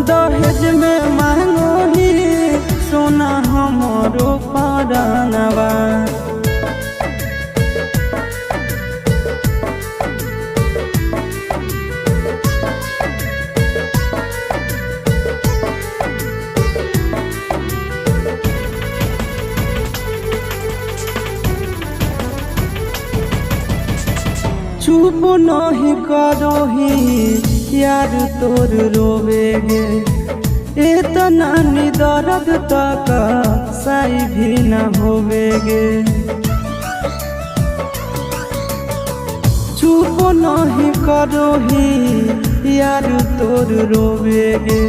दहेज में मांगो ही सोना हमरो परानवा। चुप नहीं करो ही यार तोर रोवेगे, इतना दर्द तक साई भी न होवेगे। चुप नहीं करो ही यार तोर रोवेगे,